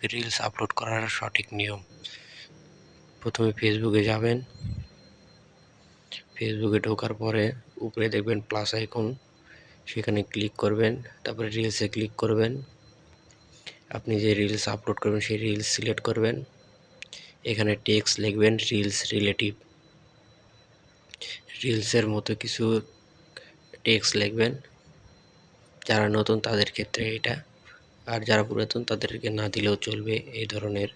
ফেসবুকে reels upload করার সঠিক নিয়ম। প্রথমে ফেসবুকে যাবেন, ফেসবুকে ঢোকার পরে উপরে দেখবেন প্লাস আইকন, সেখানে ক্লিক করবেন, তারপরে রিলসে ক্লিক করবেন। আপনি যে রিলস আপলোড করবেন সেই রিলস সিলেক্ট করবেন। এখানে টেক্সট লিখবেন রিলস রিলেটিভ, রিলসের মতো কিছু টেক্সট লিখবেন। যারা নতুন তাদের ক্ষেত্রে এটা, আর যারা পুরাতন তাদেরকে না দিলেও চলবে এই ধরনের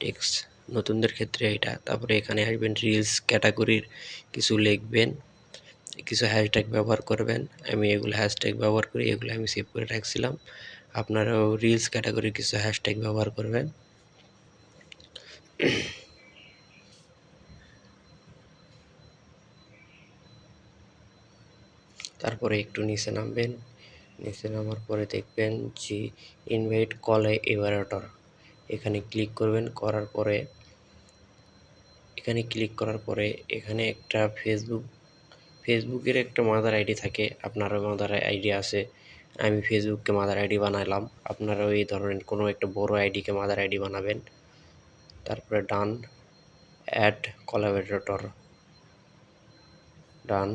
টেক্সট, নতুনদের ক্ষেত্রে এটা। তারপরে এখানে আসবেন, রিলস ক্যাটাগরির কিছু লিখবেন, কিছু হ্যাশট্যাগ ব্যবহার করবেন। আমি এগুলো হ্যাশট্যাগ ব্যবহার করি, এগুলো আমি সেভ করে রাখছিলাম। আপনারাও রিলস ক্যাটাগরির কিছু হ্যাশট্যাগ ব্যবহার করবেন। তারপরে একটু নিচে নামবেন, নিচে নামার পরে দেখবেন যে ইনভাইট কল এভারেটর, এখানে ক্লিক করবেন। করার পরে এখানে একটা ফেসবুকের একটা মাদার আইডি থাকে, আপনারও মাদার আইডি আছে। আমি ফেসবুককে মাদার আইডি বানাইলাম, আপনারাও এই ধরনের কোনো একটা বড় আইডিকে মাদার আইডি বানাবেন। তারপরে ডান, অ্যাড কোলাবরেটর, ডান।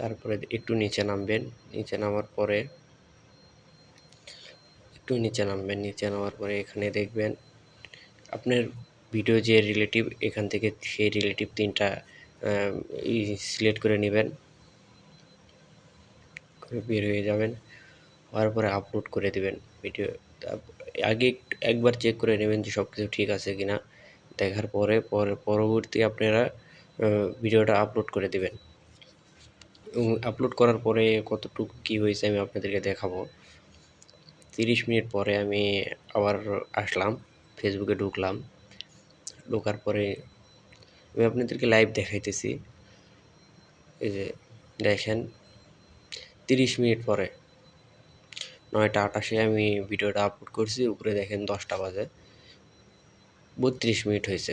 তারপরে একটু নিচে নামবেন, নিচে নামার পরে নিচে নামার পরে এখানে দেখবেন আপনার ভিডিও যে রিলেটিভ, এখান থেকে সেই রিলেটিভ 3টা সিলেক্ট করে নেবেন, করে বের হয়ে যাবেন। হওয়ার পরে আপলোড করে দেবেন ভিডিও। আগে একবার চেক করে নেবেন যে সব কিছু ঠিক আছে কিনা। দেখার পরে পরবর্তী আপনারা ভিডিওটা আপলোড করে দেবেন। আপলোড করার পরে কতটুকু কী হয়েছে আমি আপনাদেরকে দেখাবো। 30 মিনিট পরে আমি আবার আসলাম, ফেসবুকে ঢুকলাম। ঢোকার পরে আমি আপনাদেরকে লাইভ দেখাইতেছি। এই যে দেখেন, 30 মিনিট পরে 9টা 28-এ আমি ভিডিওটা আপলোড করছি। উপরে দেখেন 10টা বাজে, 32 মিনিট হয়েছে।